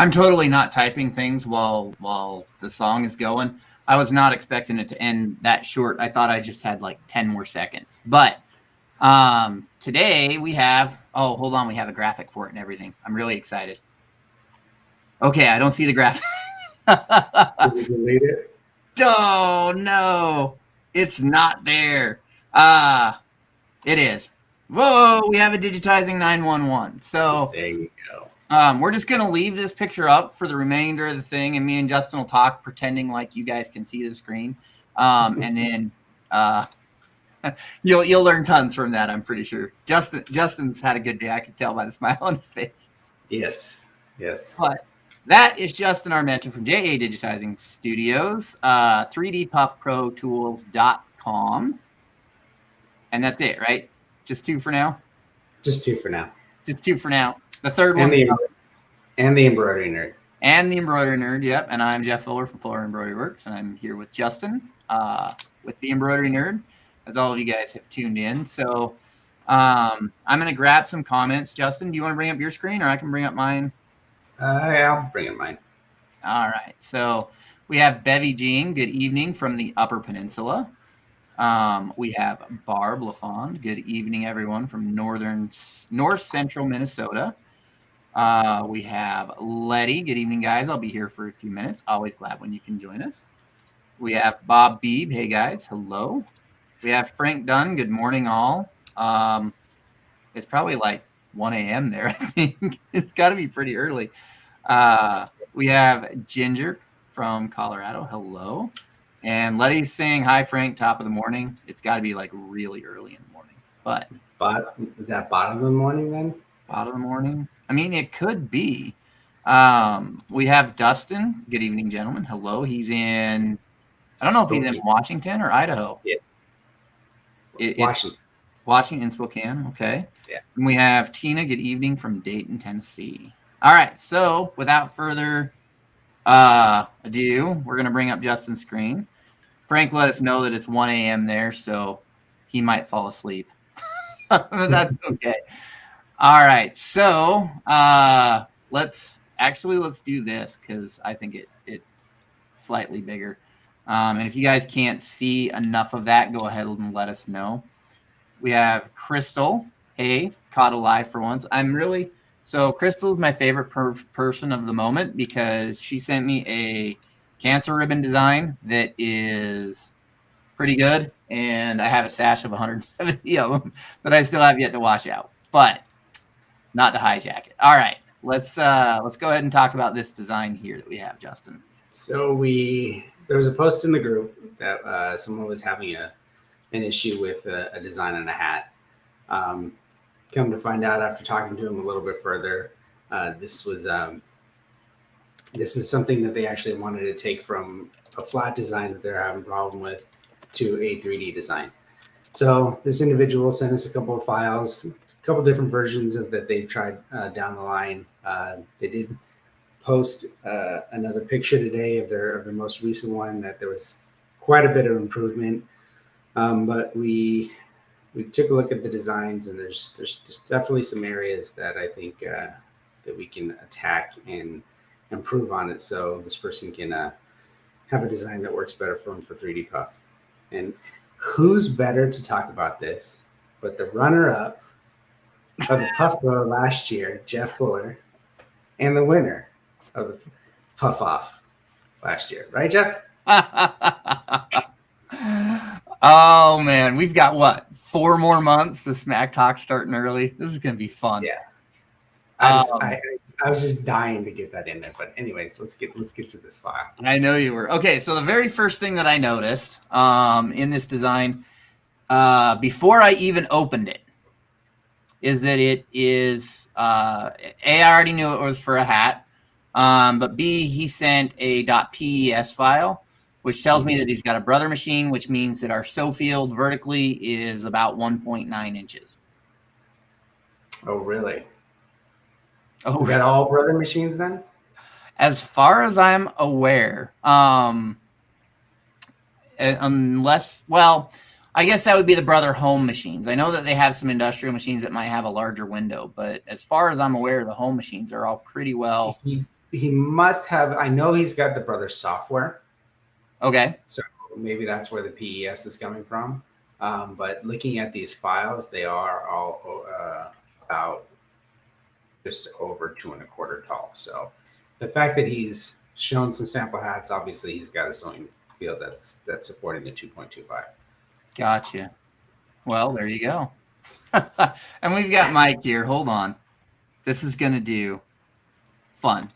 I'm totally not typing things while the song is going. I was not expecting it to end that short. I thought I just had like 10 more seconds. But today we have, oh, hold on, we have a graphic for it and everything. I'm really excited. Okay, I don't see the graphic. Did we delete it? Oh no, it's not there. It is. Whoa, we have a Digitizing 911. So there you go. We're just gonna leave this picture up for the remainder of the thing, and me and Justin will talk, pretending like you guys can see the screen, and then you'll learn tons from that. I'm pretty sure. Justin's had a good day. I can tell by the smile on his face. Yes. But that is Justin Armenta from JA Digitizing Studios, 3dpuffprotools.com, and that's it, right? Just two for now. Just two for now. The third one. And the embroidery nerd. Yep. And I'm Jeff Fuller from Fuller Embroidery Works, and I'm here with Justin with the embroidery nerd, as all of you guys have tuned in. So I'm going to grab some comments. Justin, do you want to bring up your screen, or I can bring up mine? I'll bring up mine. All right. So we have Bevy Jean. Good evening from the Upper Peninsula. We have Barb LaFond. Good evening, everyone, from north central Minnesota. We have Letty. Good evening, guys. I'll be here for a few minutes. Always glad when you can join us. We have Bob Beebe. Hey, guys. Hello. We have Frank Dunn. Good morning, all. It's probably like 1 a.m. there, I think. It's got to be pretty early. We have Ginger from Colorado. Hello. And Letty's saying, hi, Frank, top of the morning. It's got to be like really early in the morning. But is that bottom of the morning then? Bottom of the morning? I mean, it could be. We have Dustin. Good evening, gentlemen. Hello. He's in, I don't know if he's in Washington or Idaho. Yes. Washington, Spokane. Okay. Yeah. And we have Tina. Good evening from Dayton, Tennessee. All right. So without further ado, we're going to bring up Justin's screen. Frank let us know that it's 1 a.m. there, so he might fall asleep. That's okay. All right. So let's do this because I think it's slightly bigger. And if you guys can't see enough of that, go ahead and let us know. We have Crystal. Hey, caught alive for once. So Crystal's my favorite person of the moment because she sent me a cancer ribbon design that is pretty good, and I have a stash of 170 of them that I still have yet to wash out, but not to hijack it. All right, let's go ahead and talk about this design here that we have, Justin. So there was a post in the group that someone was having an issue with a design on a hat. Come to find out after talking to him a little bit further, this is something that they actually wanted to take from a flat design that they're having a problem with to a 3D design. So this individual sent us a couple of files, a couple of different versions that they've tried down the line. They did post another picture today of their most recent one that there was quite a bit of improvement. But we took a look at the designs, and there's definitely some areas that I think that we can attack and improve on it, so this person can have a design that works better for them for 3D Puff. And who's better to talk about this but the runner-up of the Puff Pro last year, Jeff Fuller, and the winner of the Puff Off last year, right, Jeff? Oh man, we've got what, 4 more months to Smack Talk starting early. This is gonna be fun. Yeah. I was just dying to get that in there, but anyways, let's get to this file. I know you were. Okay, so the very first thing that I noticed in this design, before I even opened it, is that it is A, I already knew it was for a hat, but B, he sent a .pes file, which tells me that he's got a brother machine, which means that our sew field vertically is about 1.9 inches. Oh, really? Oh, is that all brother machines then? As far as I'm aware, unless, well, I guess that would be the brother home machines. I know that they have some industrial machines that might have a larger window, but as far as I'm aware, the home machines are all pretty well. He he must have. I know he's got the Brothers software, Okay. so maybe that's where the PES is coming from. But looking at these files, they are all about just over 2.25 tall. So the fact that he's shown some sample hats, obviously he's got a sewing field that's supporting the 2.25. Gotcha. Well, there you go. And we've got Mike here. Hold on. This is going to do fun.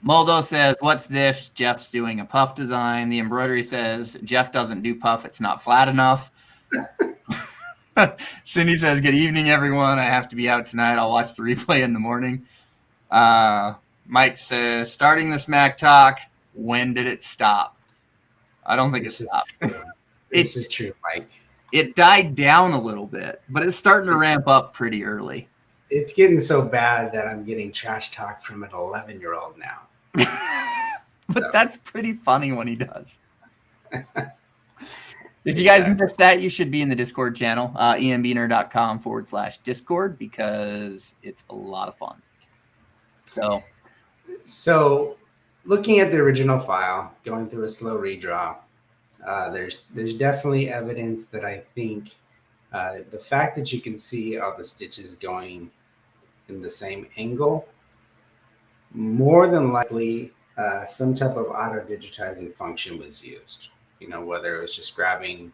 Moldo says, what's this? Jeff's doing a puff design. The embroidery says, Jeff doesn't do puff. It's not flat enough. Cindy says, good evening, everyone. I have to be out tonight. I'll watch the replay in the morning. Mike says, starting this Mac talk, when did it stop? I don't think it stopped. This is true, Mike. It died down a little bit, but it's starting to ramp up pretty early. It's getting so bad that I'm getting trash talk from an 11-year-old now. But that's pretty funny when he does. If you guys missed that, you should be in the Discord channel, ianbeener.com/Discord, because it's a lot of fun. So looking at the original file, going through a slow redraw, there's definitely evidence that I think the fact that you can see all the stitches going in the same angle, more than likely some type of auto digitizing function was used. Whether it was just grabbing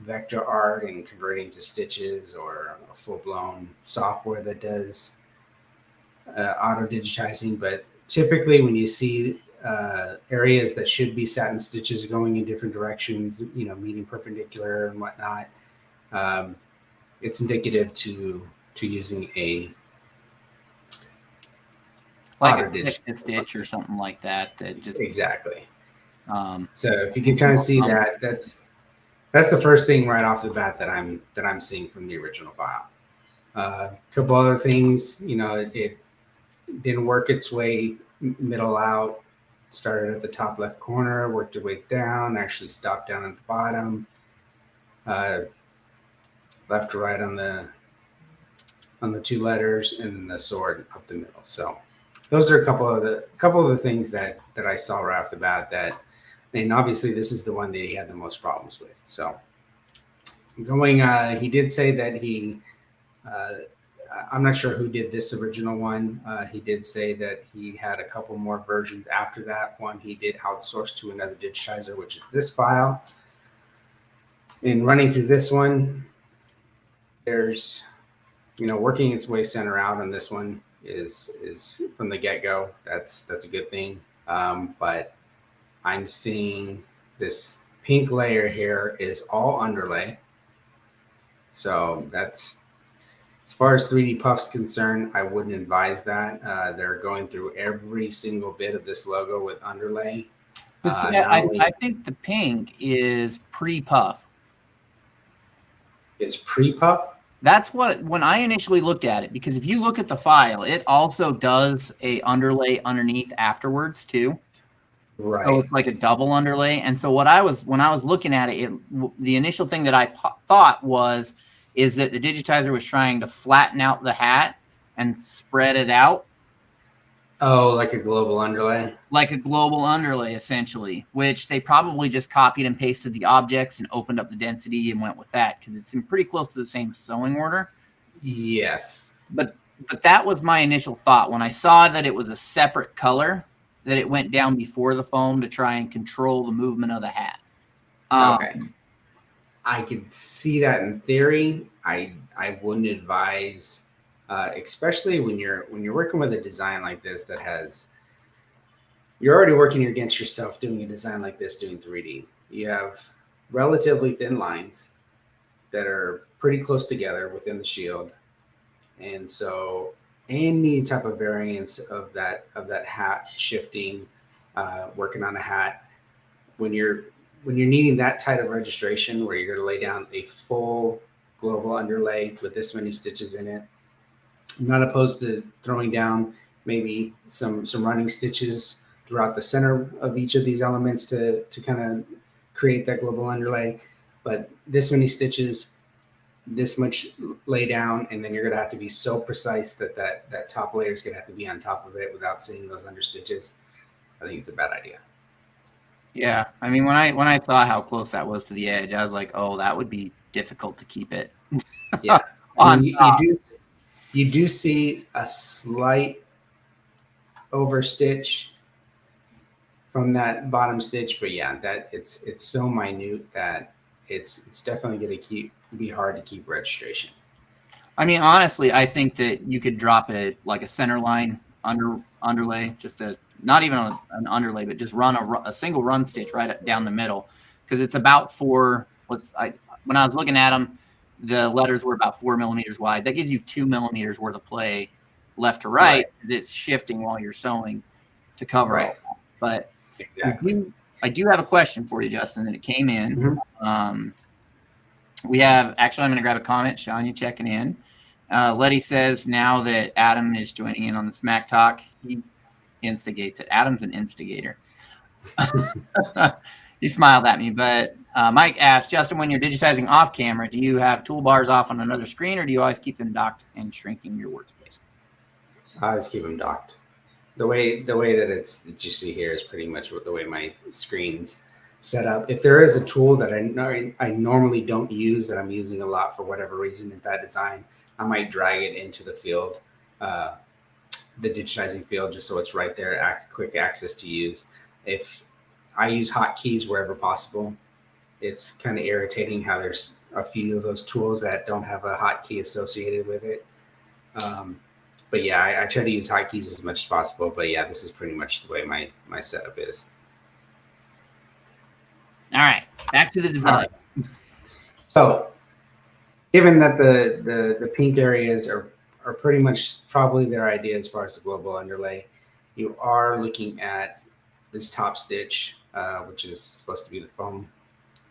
vector art and converting to stitches, or a full-blown software that does auto digitizing. But typically when you see areas that should be satin stitches going in different directions, meeting perpendicular and whatnot, it's indicative to using a like a stitch or something like that. Just exactly. So if you can kind of see that, that's the first thing right off the bat that I'm seeing from the original file. A couple other things, it didn't work its way middle out. Started at the top left corner, worked its way down, actually stopped down at the bottom. Left to right on the two letters, and the sword up the middle. So those are a couple of the things that I saw right off the bat. And obviously this is the one that he had the most problems with. So he did say that I'm not sure who did this original one. He did say that he had a couple more versions after that one. He did outsource to another digitizer, which is this file. In running through this one, there's, working its way center out on this one is from the get-go. That's a good thing. But I'm seeing this pink layer here is all underlay. So that's, as far as 3D Puff's concerned, I wouldn't advise that. They're going through every single bit of this logo with underlay. But I think the pink is pre-puff. Is pre-puff? That's when I initially looked at it, because if you look at the file, it also does a underlay underneath afterwards too. Right. So it's like a double underlay. And so when I was looking at it, the initial thing that I thought is that the digitizer was trying to flatten out the hat and spread it out. Oh, like a global underlay? Like a global underlay, essentially, which they probably just copied and pasted the objects and opened up the density and went with that, because it's in pretty close to the same sewing order. Yes. But that was my initial thought. When I saw that it was a separate color, that it went down before the foam to try and control the movement of the hat. Okay. I could see that in theory. I wouldn't advise, especially when you're working with a design like this that has, you're already working against yourself doing a design like this, doing 3D. You have relatively thin lines that are pretty close together within the shield. And so any type of variance of that hat shifting, working on a hat, when you're needing that type of registration where you're going to lay down a full global underlay with this many stitches in it, I'm not opposed to throwing down maybe some running stitches throughout the center of each of these elements to kind of create that global underlay. But this many stitches, this much lay down, and then you're going to have to be so precise that top layer is going to have to be on top of it without seeing those under stitches. I think it's a bad idea. Yeah, I mean, when I saw how close that was to the edge, I was like, oh, that would be difficult to keep it. Yeah, I on mean, top. you do see a slight overstitch from that bottom stitch, but yeah, that it's so minute that it's definitely going to be hard to keep registration. I mean, honestly, I think that you could drop it like a center line underlay, just a not even an underlay, but just run a single run stitch right down the middle, because it's about when I was looking at them, the letters were about 4 millimeters wide. That gives you 2 millimeters worth of play left to right. That's shifting while you're sewing to cover all that. But exactly. I do have a question for you, Justin, and it came in. We have actually, I'm going to grab a comment. Sean, you checking in? Letty says now that Adam is joining in on the Smack Talk, he instigates it. Adam's an instigator. He smiled at me, but Mike asked, Justin, when you're digitizing off camera, do you have toolbars off on another screen, or do you always keep them docked and shrinking your workspace? I always keep them docked. The way that you see here is pretty much the way my screen's set up. If there is a tool that I normally don't use that I'm using a lot for whatever reason in that design, I might drag it into the field, the digitizing field, just so it's right there, quick access to use. If I use hotkeys wherever possible, it's kind of irritating how there's a few of those tools that don't have a hotkey associated with it. But yeah, I try to use hotkeys as much as possible. But yeah, this is pretty much the way my setup is. All right, back to the design. Right. So, given that the pink areas are pretty much probably their idea as far as the global underlay, you are looking at this top stitch, which is supposed to be the foam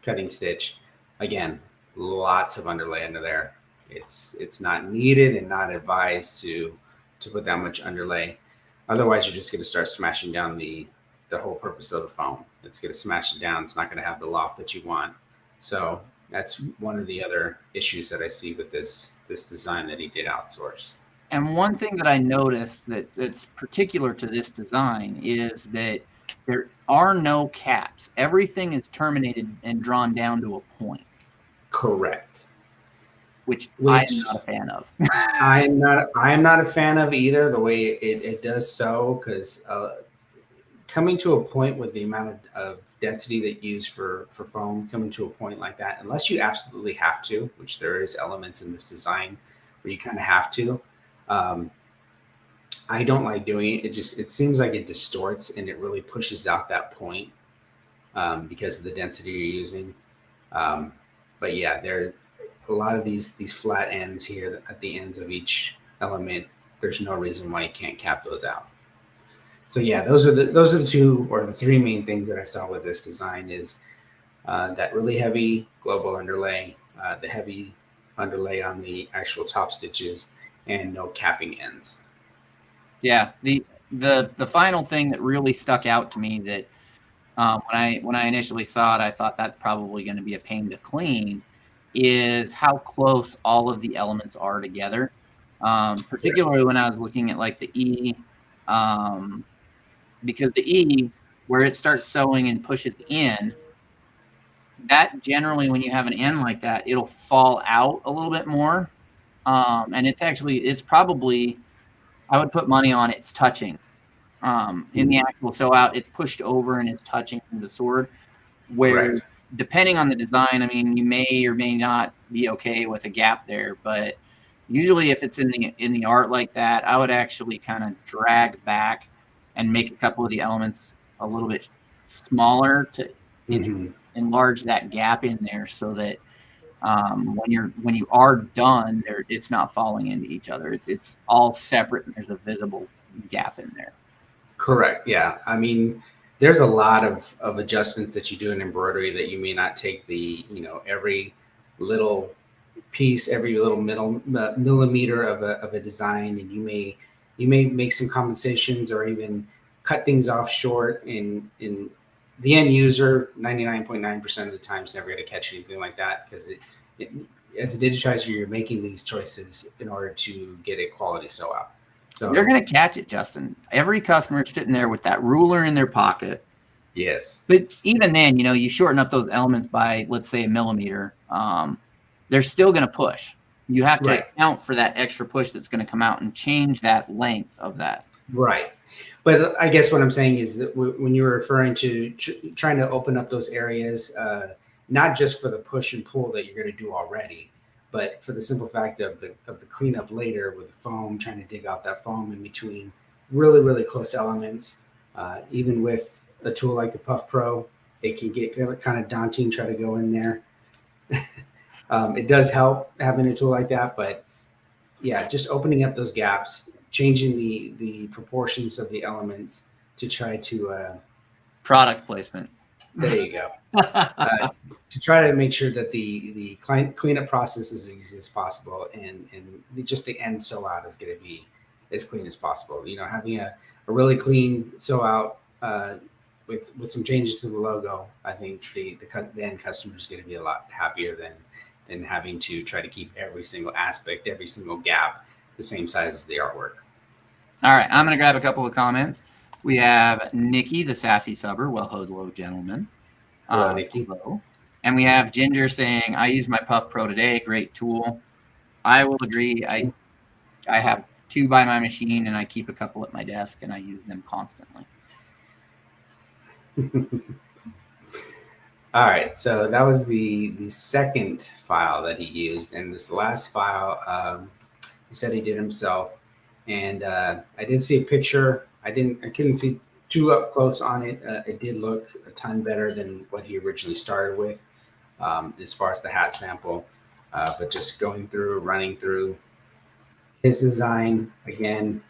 cutting stitch. Again, lots of underlay under there. It's not needed and not advised to put that much underlay. Otherwise, you're just going to start smashing down the whole purpose of the foam. It's going to smash it down. It's not going to have the loft that you want. So that's one of the other issues that I see with this design that he did outsource. And one thing that I noticed that's particular to this design is that there are no caps. Everything is terminated and drawn down to a point. Correct. Which I am not a fan of. I am not a fan of either, the way it does so, because coming to a point with the amount of density that you use for foam, coming to a point like that, unless you absolutely have to, which there is elements in this design where you kind of have to, I don't like doing it. It seems like it distorts and it really pushes out that point because of the density you're using. But yeah, there a lot of these flat ends here at the ends of each element. There's no reason why you can't cap those out. So yeah, those are the two or the three main things that I saw with this design is that really heavy global underlay, the heavy underlay on the actual top stitches, and no capping ends. Yeah, the final thing that really stuck out to me that when I initially saw it, I thought that's probably going to be a pain to clean, is how close all of the elements are together. Particularly when I was looking at like the E, because the E, where it starts sewing and pushes in, that generally when you have an end like that, it'll fall out a little bit more. And it's probably, I would put money on it's touching. In the actual sew out, it's pushed over and it's touching the sword, where depending on the design, I mean, you may or may not be okay with a gap there, but usually if it's in the art like that, I would actually kind of drag back and make a couple of the elements a little bit smaller to enlarge that gap in there, so that when you are done, it's not falling into each other. It's all separate and there's a visible gap in there. Correct. Yeah. I mean, there's a lot of adjustments that you do in embroidery that you may not take every little piece, every little millimeter of a design, and you may make some compensations or even cut things off short. In the end user, 99.9% of the time is never going to catch anything like that, because as a digitizer, you're making these choices in order to get a quality sew out. So you're going to catch it, Justin. Every customer is sitting there with that ruler in their pocket. yes. But even then, you shorten up those elements by, let's say, a millimeter. They're still going to push. You have to account for that extra push that's going to come out and change that length of that. Right. But I guess what I'm saying is that when you're referring to trying to open up those areas, not just for the push and pull that you're going to do already, but for the simple fact of the cleanup later with the foam, trying to dig out that foam in between really, really close elements. Even with a tool like the Puff Pro, it can get kind of daunting, try to go in there. It does help having a tool like that, but yeah, just opening up those gaps, changing the proportions of the elements to try to product placement. There you go. To try to make sure that the cleanup process is as easy as possible, and just the end sew out is going to be as clean as possible. Having a really clean sew out with some changes to the logo, I think the end customer is going to be a lot happier than having to try to keep every single aspect, every single gap the same size as the artwork. All right, I'm going to grab a couple of comments. We have Nikki, the sassy subber. Well, hello, gentlemen. Hello, Nikki. Hello. And we have Ginger saying, I use my Puff Pro today. Great tool. I will agree. I have 2 by my machine, and I keep a couple at my desk, and I use them constantly. All right, so that was the second file that he used, and this last file he said he did himself, and I did see a picture. I couldn't see too up close on it. It did look a ton better than what he originally started with, as far as the hat sample. But just running through his design again,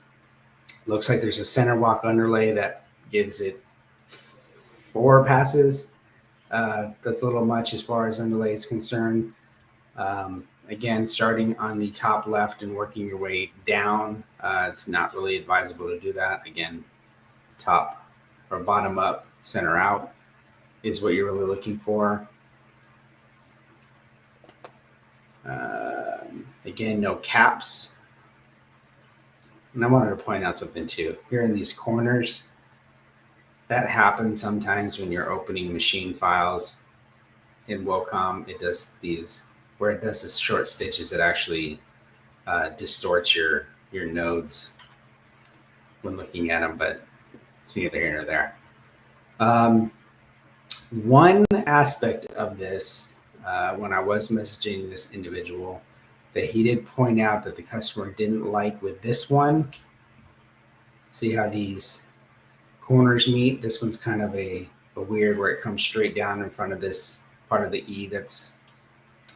looks like there's a center walk underlay that gives it 4 passes. That's a little much as far as underlay is concerned. Again, starting on the top left and working your way down, it's not really advisable to do that. Again, top or bottom up, center out is what you're really looking for. Again, no caps. And I wanted to point out something too. Here in these corners, that happens sometimes when you're opening machine files in Wacom. It does where it does the short stitches, it actually distorts your nodes when looking at them, but it's neither here nor there. One aspect of this, when I was messaging this individual, that he did point out that the customer didn't like with this one. See how these corners meet? This one's kind of a weird where it comes straight down in front of this part of the E that's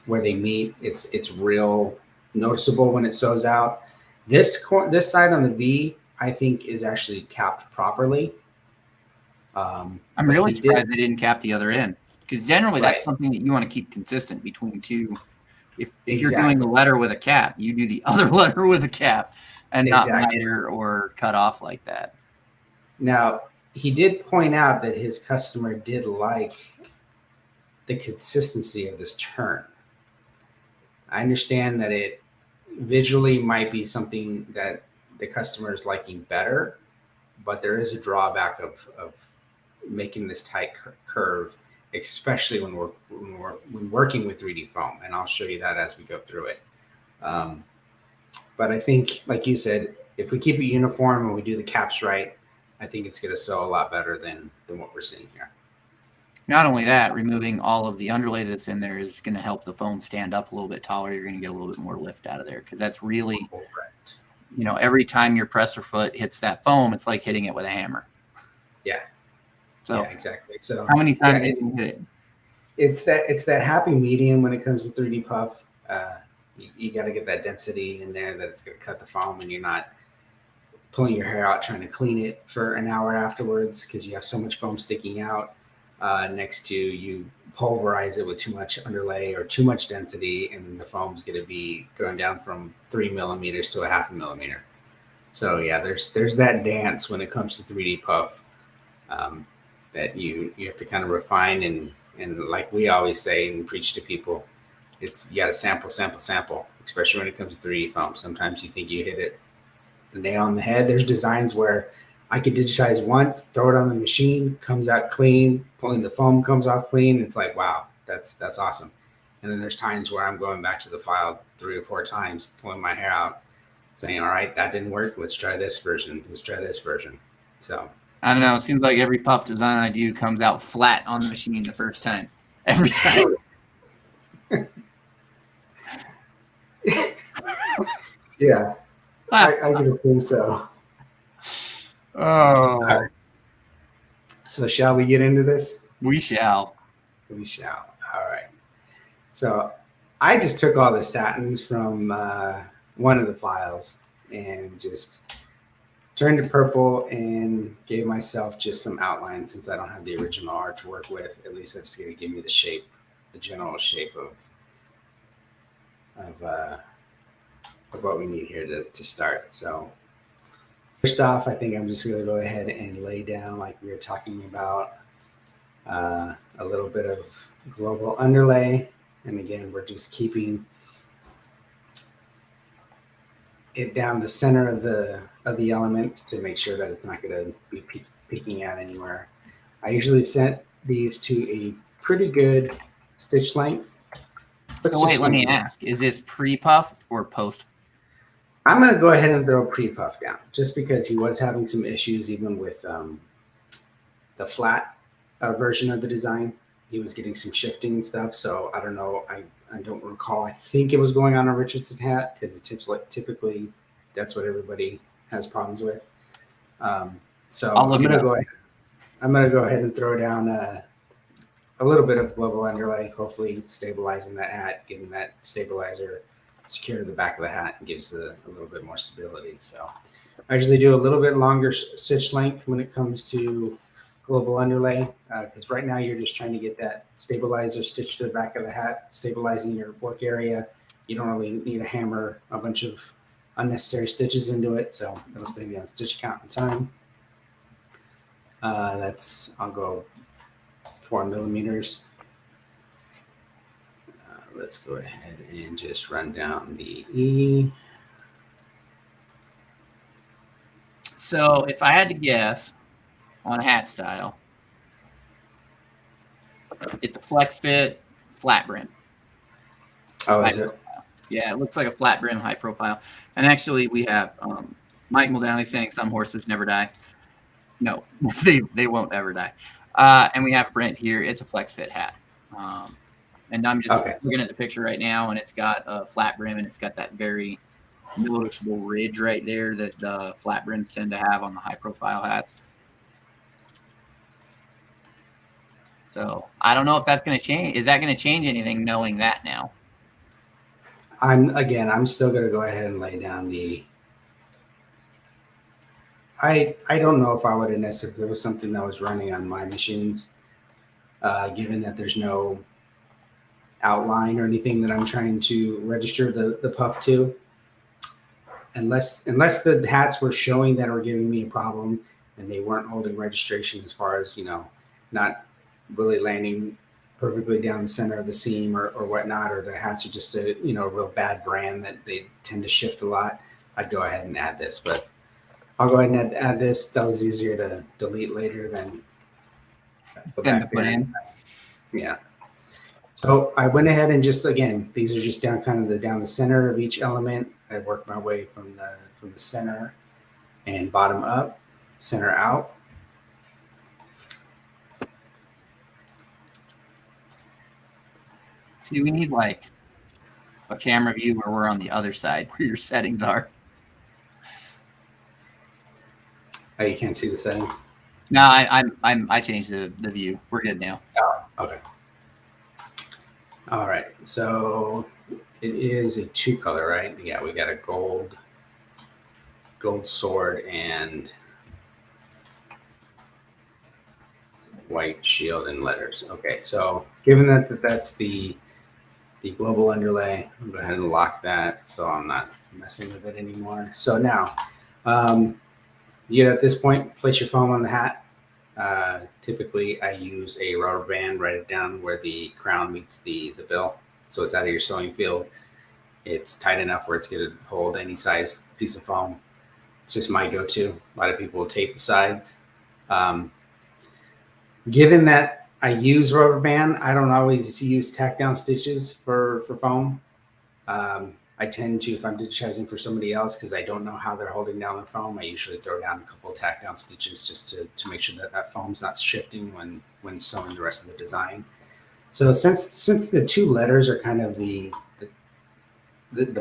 where they meet. It's real noticeable when it sews out. This side on the V, I think, is actually capped properly. I'm really surprised they didn't cap the other end, because generally that's something that you want to keep consistent between two. If you're doing the letter with a cap, you do the other letter with a cap, and not miter or cut off like that. Now, he did point out that his customer did like the consistency of this turn. I understand that it visually might be something that the customer is liking better, but there is a drawback of making this tight curve, especially when we're working with 3D foam, and I'll show you that as we go through it. But I think, like you said, if we keep it uniform and we do the caps right, I think it's going to sew a lot better than what we're seeing here. Not only that, removing all of the underlay that's in there is going to help the foam stand up a little bit taller. You're going to get a little bit more lift out of there, because that's really, every time your presser foot hits that foam, it's like hitting it with a hammer. Yeah. So yeah, exactly. So how many times did you hit it? It's that happy medium when it comes to 3D puff. You got to get that density in there that it's going to cut the foam, and you're not pulling your hair out trying to clean it for an hour afterwards because you have so much foam sticking out. Next to you pulverize it with too much underlay or too much density, and the foam's going to be going down from 3 millimeters to a 0.5 millimeter. So yeah, there's that dance when it comes to 3D puff that you have to kind of refine, and like we always say and preach to people, you got to sample, especially when it comes to 3D foam. Sometimes you think you hit it the nail on the head. There's designs where I could digitize once, throw it on the machine, comes out clean, pulling the foam comes off clean. It's like, wow, that's awesome. And then there's times where I'm going back to the file 3 or 4 times, pulling my hair out, saying, all right, that didn't work. Let's try this version. Let's try this version. So I don't know. It seems like every puff design I do comes out flat on the machine the first time. Every time. yeah, I can assume so. Oh. Right. So shall we get into this? We shall. We shall. All right. So I just took all the satins from one of the files and just turned it purple and gave myself just some outlines since I don't have the original art to work with. At least that's going to give me the shape, the general shape of what we need here to start. So first off, I think I'm just going to go ahead and lay down, like we were talking about, a little bit of global underlay. And again, we're just keeping it down the center of the elements to make sure that it's not going to be peeking out anywhere. I usually set these to a pretty good stitch length. So wait, let me ask, is this pre-puff or post? I'm going to go ahead and throw pre-puff down just because he was having some issues even with the flat version of the design. He was getting some shifting and stuff. So I don't know. I don't recall. I think it was going on a Richardson hat because it typically that's what everybody has problems with. So I'm going to go ahead. I'm going to go ahead and throw down a little bit of global underlay, hopefully stabilizing that hat, getting that stabilizer secure to the back of the hat and gives a little bit more stability. So I usually do a little bit longer stitch length when it comes to global underlay, because right now you're just trying to get that stabilizer stitched to the back of the hat, stabilizing your work area. You don't really need to hammer a bunch of unnecessary stitches into it, so it'll save you on stitch count and time. I'll go 4 millimeters. Let's go ahead and just run down the E. So if I had to guess on a hat style, it's a flex fit, flat brim. Oh, is it? Yeah, it looks like a flat brim, high profile. And actually, we have Mike Muldowney saying some horses never die. No, they won't ever die. And we have Brent here. It's a flex fit hat. And I'm just looking at the picture right now, and it's got a flat brim, and it's got that very noticeable ridge right there that the flat brims tend to have on the high profile hats. So I don't know if that's going to change. Is that going to change anything knowing that now? I'm still going to go ahead and lay down the. I don't know if I would have necessarily, if it was something that was running on my machines, given that there's no outline or anything that I'm trying to register the puff to. Unless the hats were showing that were giving me a problem and they weren't holding registration as far as, not really landing perfectly down the center of the seam or whatnot, or the hats are just a real bad brand that they tend to shift a lot, I'd go ahead and add this. But I'll go ahead and add this. That was easier to delete later than put in. Yeah. So I went ahead and just, again, these are just down the center of each element. I worked my way from the center and bottom up, center out. See, we need like a camera view where we're on the other side where your settings are. Oh, you can't see the settings? No, I changed the view. We're good now. Oh, okay. All right. So it is a 2-color, right? Yeah, we got a gold sword and white shield and letters. Okay, so given that that's the global underlay, I'll go ahead and lock that so I'm not messing with it anymore. So now, at this point, place your foam on the hat. Typically, I use a rubber band, write it down where the crown meets the bill. so it's out of your sewing field. It's tight enough where it's going to hold any size piece of foam. It's just my go-to. A lot of people will tape the sides. Um, Given that I use rubber band, I don't always use tack down stitches for foam. I tend to, if I'm digitizing for somebody else, because I don't know how they're holding down the foam, I usually throw down a couple of tack down stitches just to make sure that that foam's not shifting when sewing the rest of the design. So since the two letters are kind of the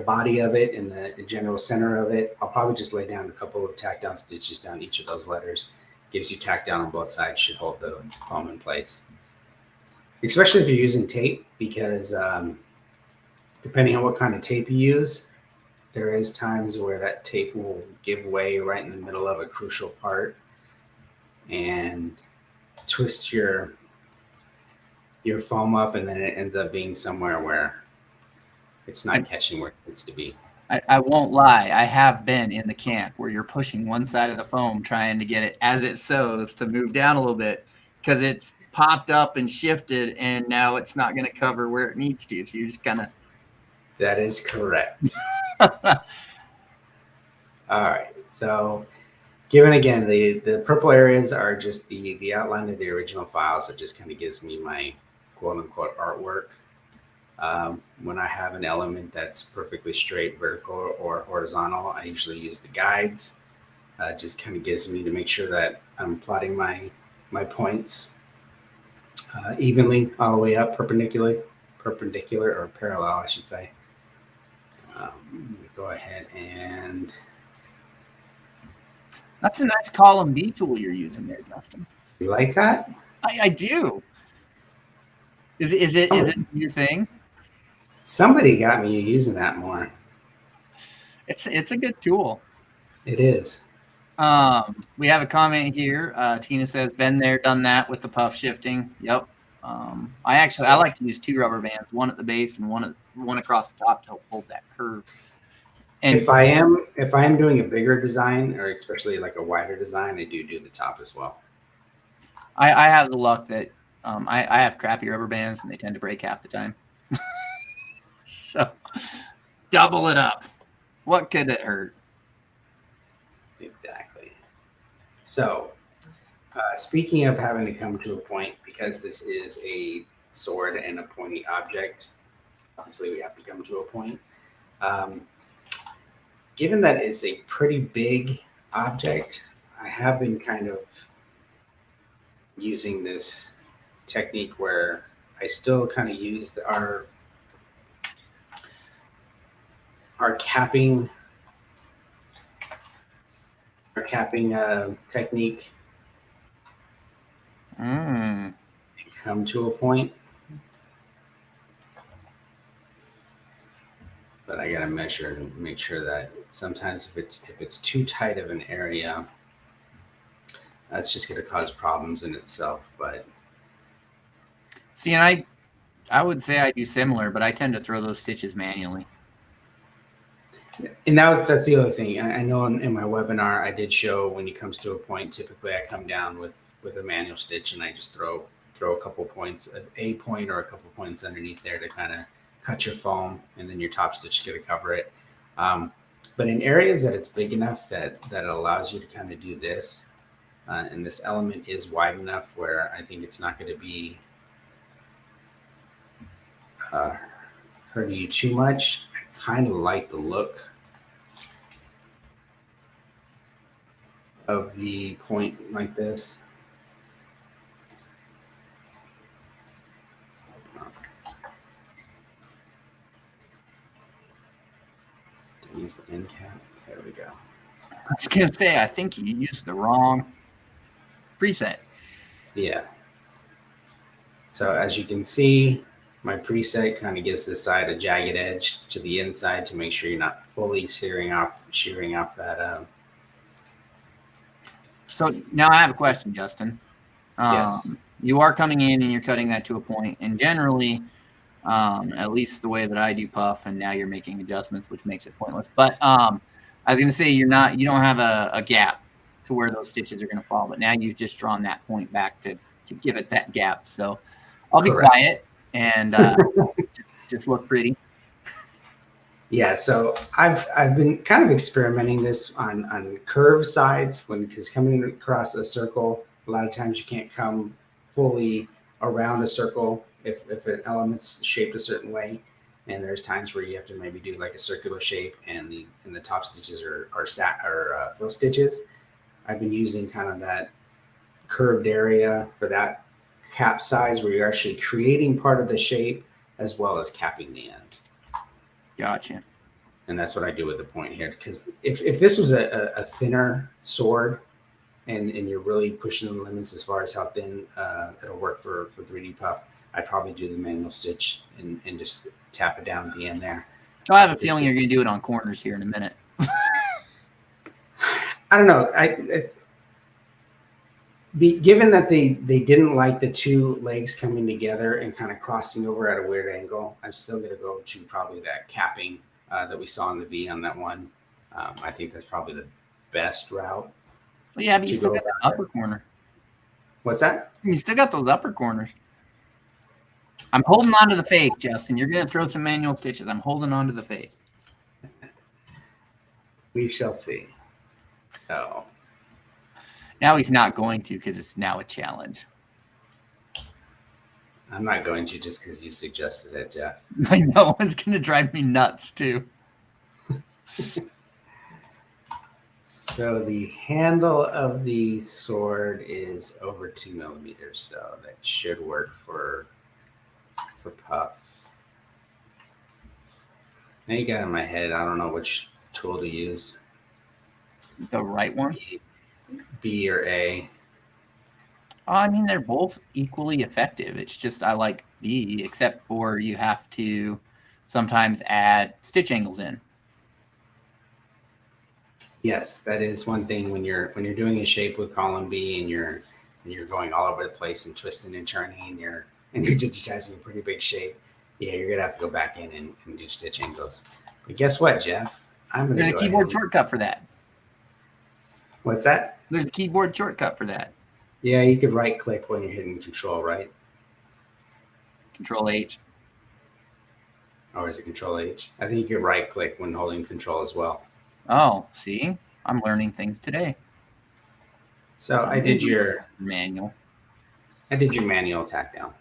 body of it and the general center of it, I'll probably just lay down a couple of tack down stitches down each of those letters. Gives you tack down on both sides, should hold the foam in place. Especially if you're using tape, because depending on what kind of tape you use, there is times where that tape will give way right in the middle of a crucial part and twist your foam up, and then it ends up being somewhere where it's not catching where it needs to be. I won't lie. I have been in the camp where you're pushing one side of the foam, trying to get it as it sews to move down a little bit because it's popped up and shifted, and now it's not going to cover where it needs to. So you just kind of. That is correct. All right. So, given again, the purple areas are just the outline of the original file. So it just kind of gives me my quote unquote artwork. When I have an element that's perfectly straight, vertical, or horizontal, I usually use the guides. Just kind of gives me to make sure that I'm plotting my points evenly all the way up, perpendicular or parallel, I should say. Let me go ahead and. That's a nice column B tool you're using there, Justin. You like that? I do. Is it your thing? Somebody got me using that more. It's a good tool. It is. We have a comment here. Tina says, "Been there, done that with the puff shifting." Yep. I like to use two rubber bands, one at the base and one across the top to help hold that curve. And if I am doing a bigger design, or especially like a wider design, I do the top as well. I have the luck that I have crappy rubber bands and they tend to break half the time. So double it up. What could it hurt? Exactly. So speaking of having to come to a point, because this is a sword and a pointy object, obviously we have to come to a point. Given that it's a pretty big object, I have been kind of using this technique where I still kind of use our capping technique and come to a point. But I gotta measure and make sure that sometimes if it's too tight of an area, that's just gonna cause problems in itself. But see, and I would say I do similar, but I tend to throw those stitches manually. And that's the other thing. I know in my webinar I did show when it comes to a point, typically I come down with a manual stitch and I just throw a couple points, a point or a couple points underneath there to kind of cut your foam, and then your top stitch is going to cover it. But in areas that it's big enough that it allows you to kind of do this, and this element is wide enough where I think it's not going to be hurting you too much. I kind of like the look of the point like this. Use the end cap. There we go. I was gonna say, I think you used the wrong preset. Yeah. So as you can see, my preset kind of gives this side a jagged edge to the inside to make sure you're not fully shearing off that. So now I have a question, Justin. Yes. You are coming in and you're cutting that to a point, and generally, at least the way that I do puff, and now you're making adjustments, which makes it pointless. But I was going to say you don't have a gap to where those stitches are going to fall, but now you've just drawn that point back to give it that gap. So I'll be quiet and just look pretty. Yeah, so I've been kind of experimenting this on curved sides because coming across a circle, a lot of times you can't come fully around a circle if an element's shaped a certain way, and there's times where you have to maybe do like a circular shape, and the top stitches are fill stitches. I've been using kind of that curved area for that cap size where you're actually creating part of the shape as well as capping the end. Gotcha. And that's what I do with the point here. Because if this was a thinner sword and you're really pushing the limits as far as how thin it'll work for 3D puff, I'd probably do the manual stitch and just tap it down at the end there. I have a feeling you're going to do it on corners here in a minute. I don't know. Given that they didn't like the two legs coming together and kind of crossing over at a weird angle, I'm still going to go to probably that capping that we saw in the V on that one. I think that's probably the best route. Well, yeah, but you still got the upper corner. What's that? You still got those upper corners. I'm holding on to the faith, Justin. You're going to throw some manual stitches. I'm holding on to the faith. We shall see. So now he's not going to because it's now a challenge. I'm not going to just because you suggested it, Jeff. I know. It's going to drive me nuts, too. So the handle of the sword is over 2 millimeters, so that should work for puff. Now you got in my head, I don't know which tool to use. The right one? B or A. I mean, they're both equally effective. It's just I like B, except for you have to sometimes add stitch angles in. Yes, that is one thing when you're doing a shape with column B and you're going all over the place and twisting and turning and you're digitizing a pretty big shape. Yeah, you're gonna have to go back in and do stitch angles. But guess what, Jeff? There's a keyboard shortcut for that. What's that? There's a keyboard shortcut for that. Yeah, you could right click when you're hitting Control, right? Control H. Or is it Control H? I think you could right click when holding Control as well. Oh, see? I'm learning things today. So I did your manual. I did your manual tack down.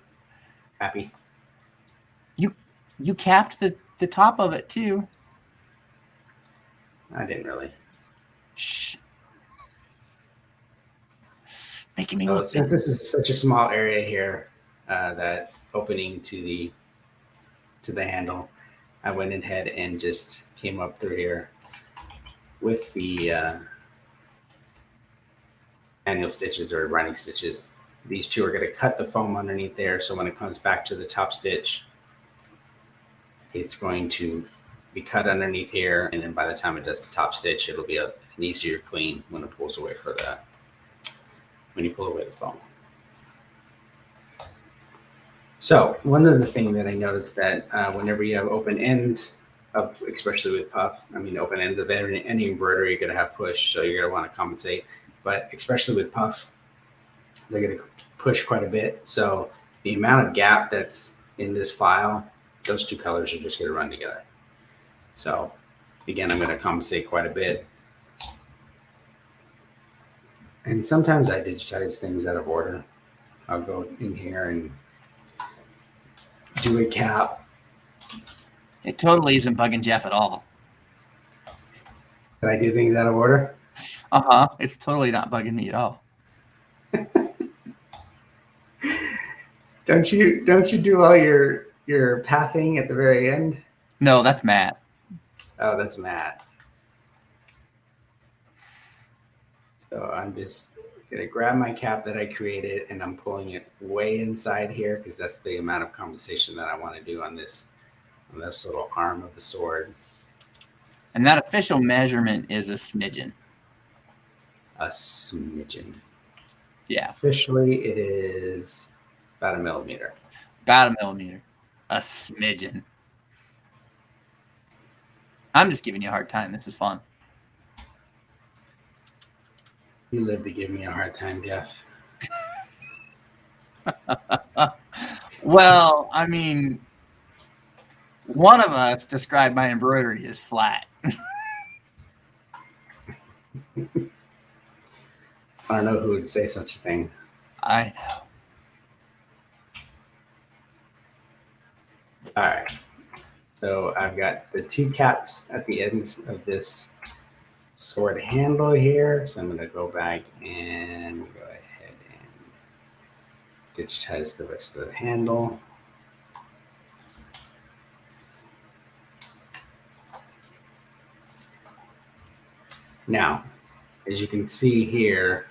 Happy? You capped the top of it too. I didn't really. Shh. Making me look. Since this is such a small area here, that opening to the handle, I went ahead and just came up through here with the manual stitches or running stitches. These two are going to cut the foam underneath there, so when it comes back to the top stitch, it's going to be cut underneath here, and then by the time it does the top stitch, it'll be an easier clean when it pulls away when you pull away the foam. So one other thing that I noticed that whenever you have open ends of, especially with puff, I mean open ends of any embroidery, you're going to have push, so you're going to want to compensate. But especially with puff, they're going to push quite a bit. So the amount of gap that's in this file, those two colors are just going to run together. So again, I'm going to compensate quite a bit. And sometimes I digitize things out of order. I'll go in here and do a cap. It totally isn't bugging Jeff at all. Did I do things out of order? Uh-huh. It's totally not bugging me at all. Don't you do all your pathing at the very end? No, that's Matt. Oh, that's Matt. So I'm just going to grab my cap that I created and I'm pulling it way inside here because that's the amount of compensation that I want to do on this little arm of the sword. And that official measurement is a smidgen. A smidgen. Yeah. Officially, it is about 1 millimeter. About 1 millimeter. A smidgen. I'm just giving you a hard time. This is fun. You live to give me a hard time, Jeff. Well, I mean, One of us described my embroidery as flat. I don't know who would say such a thing. I know. All right. So I've got the two caps at the ends of this sword handle here. So I'm going to go back and go ahead and digitize the rest of the handle. Now, as you can see here,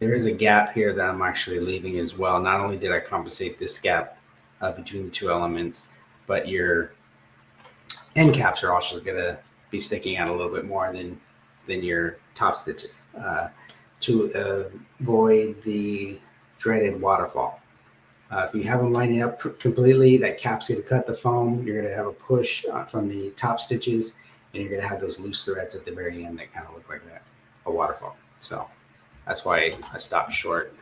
there is a gap here that I'm actually leaving as well. Not only did I compensate this gap between the two elements, but your end caps are also going to be sticking out a little bit more than your top stitches to avoid the dreaded waterfall. If you have them lining up completely, that cap's going to cut the foam. You're going to have a push from the top stitches, and you're going to have those loose threads at the very end that kind of look like a waterfall. So that's why I stopped short.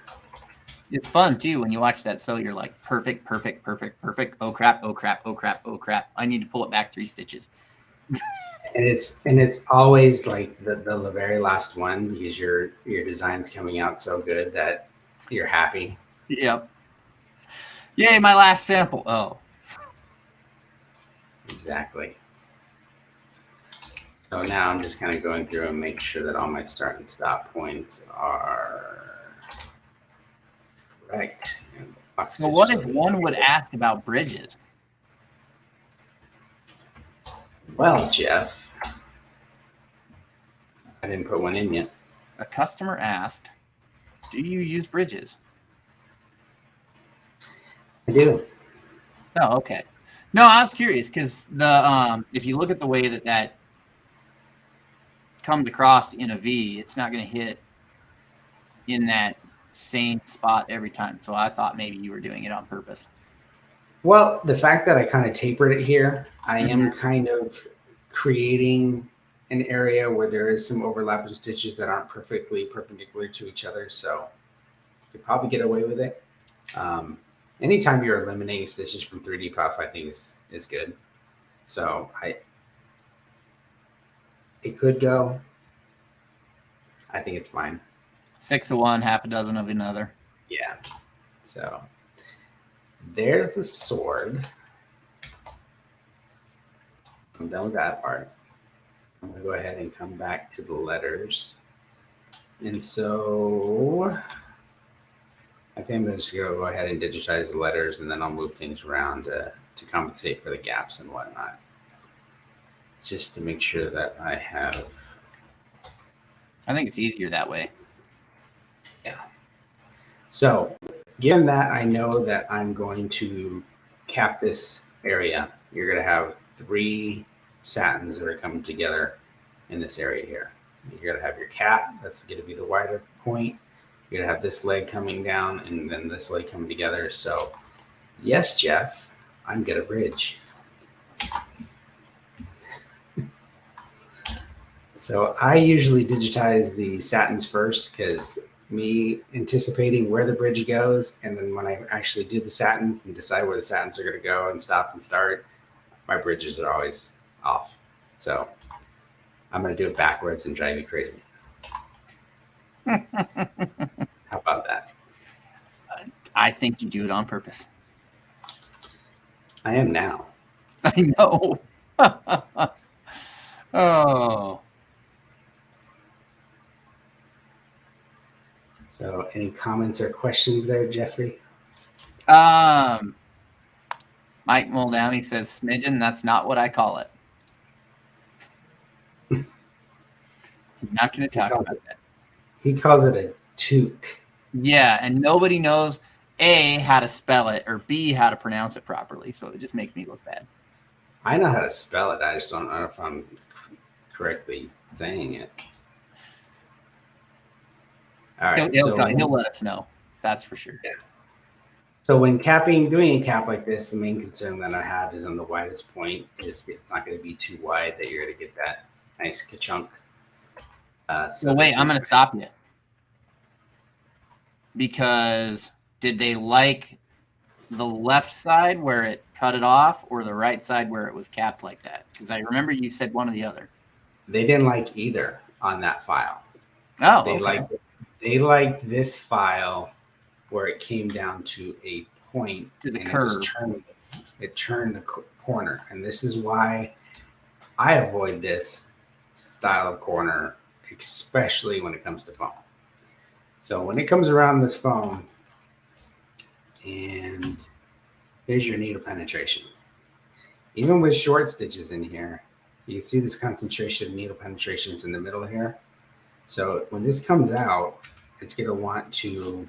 It's fun too when you watch that. So you're like, perfect, perfect, perfect, perfect. Oh crap! Oh crap! Oh crap! Oh crap! I need to pull it back 3 stitches. And it's always like the very last one, because your design's coming out so good that you're happy. Yep. Yay! My last sample. Oh. Exactly. So now I'm just kind of going through and make sure that all my start and stop points are correct. So what if one would ask about bridges? Well, Jeff, I didn't put one in yet. A customer asked, "Do you use bridges?" I do. Oh, okay. No, I was curious because the if you look at the way that comes across in a V, it's not going to hit in that same spot every time. So I thought maybe you were doing it on purpose. Well, the fact that I kind of tapered it here, I am kind of creating an area where there is some overlapping stitches that aren't perfectly perpendicular to each other. So you could probably get away with it. Anytime you're eliminating stitches from 3D Puff, I think is good. So it could go. I think it's fine. 6 of one, half a dozen of another. Yeah. So there's the sword. I'm done with that part. I'm going to go ahead and come back to the letters. And so I think I'm just going to go ahead and digitize the letters, and then I'll move things around to compensate for the gaps and whatnot. Just to make sure that I have. I think it's easier that way. Yeah. So given that I know that I'm going to cap this area, you're going to have 3 satins that are coming together in this area here. You're going to have your cap. That's going to be the wider point. You're going to have this leg coming down and then this leg coming together. So yes, Jeff, I'm going to bridge. So I usually digitize the satins first, because me anticipating where the bridge goes, and then when I actually do the satins and decide where the satins are going to go and stop and start, my bridges are always off. So I'm going to do it backwards and drive you crazy. How about that? I think you do it on purpose. I am now. I know. Oh. So any comments or questions there, Jeffrey? Mike Muldowney says, "Smidgen, that's not what I call it." I'm not going to talk about that. He calls it a toque. Yeah, and nobody knows A, how to spell it, or B, how to pronounce it properly. So it just makes me look bad. I know how to spell it. I just don't know if I'm correctly saying it. All right. He'll let us know. That's for sure. Yeah. So when doing a cap like this, the main concern that I have is on the widest point. It's not going to be too wide that you're going to get that nice ka-chunk. So wait, I'm going to stop you. Because did they like the left side where it cut it off or the right side where it was capped like that? Because I remember you said one or the other. They didn't like either on that file. Oh, They okay. liked this file where it came down to a point To the and it was curve. turning. It turned the corner, and this is why I avoid this style of corner, especially when it comes to foam. So when it comes around this foam, and here's your needle penetrations. Even with short stitches in here, you can see this concentration of needle penetrations in the middle here. So when this comes out, it's going to want to,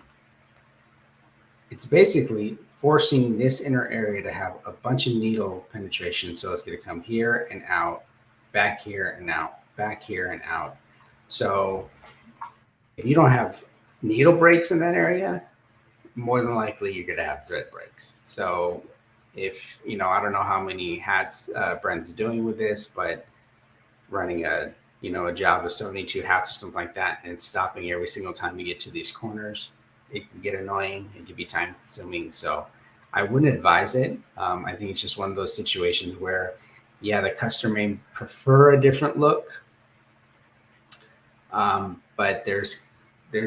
it's basically forcing this inner area to have a bunch of needle penetration. So it's going to come here and out, back here and out, back here and out. So if you don't have needle breaks in that area, more than likely you're going to have thread breaks. So if, I don't know how many hats Brent's doing with this, but running a job of 72 hats or something like that, and it's stopping every single time you get to these corners, it can get annoying. It can be time consuming. So I wouldn't advise it. I think it's just one of those situations where, yeah, the customer may prefer a different look, but there's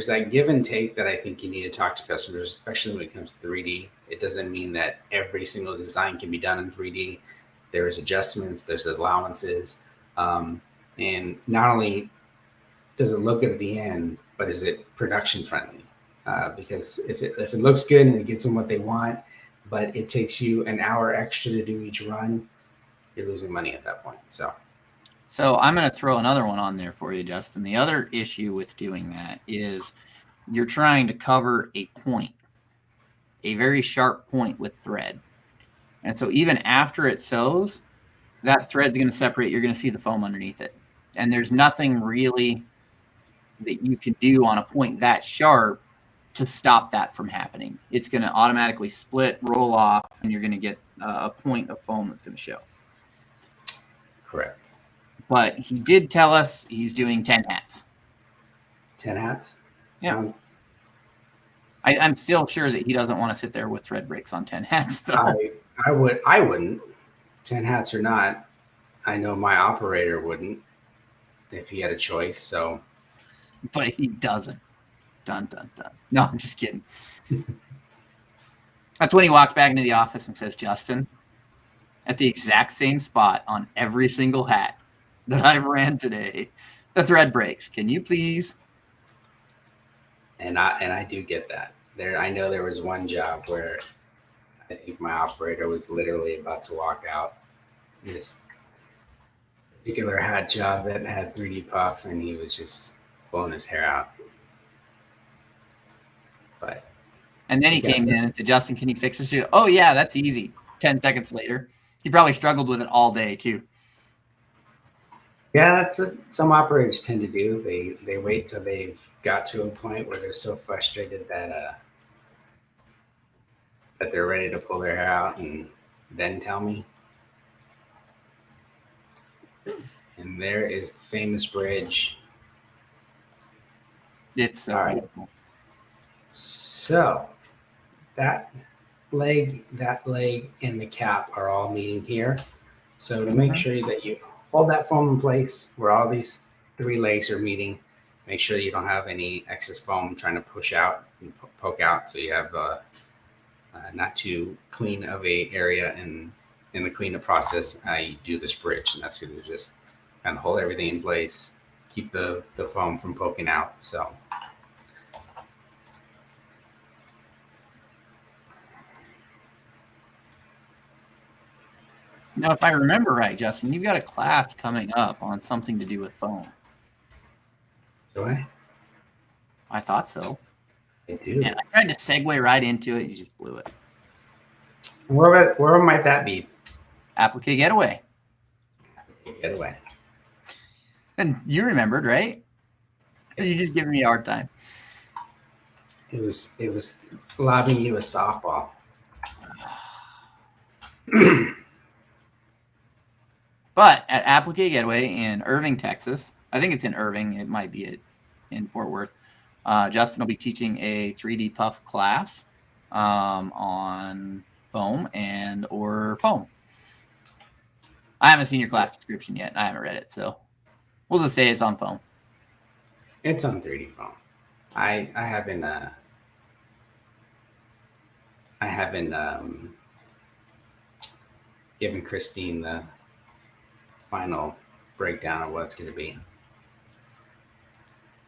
that give and take that I think you need to talk to customers, especially when it comes to 3D. It doesn't mean that every single design can be done in 3D. There is adjustments, there's allowances, and not only does it look good at the end, but is it production friendly? Because if it looks good and it gets them what they want, but it takes you an hour extra to do each run, you're losing money at that point. So I'm going to throw another one on there for you, Justin. The other issue with doing that is you're trying to cover a point, a very sharp point with thread. And so even after it sews, that thread's going to separate. You're going to see the foam underneath it. And there's nothing really that you can do on a point that sharp to stop that from happening. It's going to automatically split, roll off, and you're going to get a point of foam that's going to show. Correct. But he did tell us he's doing 10 hats. 10 hats? Yeah. I'm still sure that he doesn't want to sit there with thread breaks on 10 hats, though. I wouldn't. 10 hats or not. I know my operator wouldn't if he had a choice. So, but he doesn't. Dun dun dun. No, I'm just kidding. That's when he walks back into the office and says, "Justin, at the exact same spot on every single hat that I've ran today, the thread breaks. Can you please?" And I do get that. I know there was one job where I think my operator was literally about to walk out. This particular hat job that had 3D puff, and he was just pulling his hair out. And then he came in and said, "Justin, can you fix this?" Oh yeah, that's easy. 10 seconds later, he probably struggled with it all day too. Yeah, that's what some operators tend to do. They wait till they've got to a point where they're so frustrated that they're ready to pull their hair out and then tell me. And there is the famous bridge. It's so beautiful. So that leg, and the cap are all meeting here. So to make sure that you hold that foam in place where all these 3 legs are meeting, make sure you don't have any excess foam trying to push out and poke out. So you have not too clean of a area in the cleanup process. You do this bridge, and that's going to just kind of hold everything in place, keep the foam from poking out. So. Now, if I remember right, Justin, you've got a class coming up on something to do with foam. Do I? I thought so. I do. And I tried to segue right into it. You just blew it. Where might that be? Applique Getaway. Getaway. And you remembered, right? You just giving me a hard time. It was lobbing you a softball. But at Applique Getaway in Irving, Texas, I think it's in Irving. It might be in Fort Worth. Justin will be teaching a 3D puff class. on foam and or foam. I haven't seen your class description yet. I haven't read it, so we'll just say it's on foam. It's on 3D foam. I haven't given Christine the final breakdown of what it's going to be.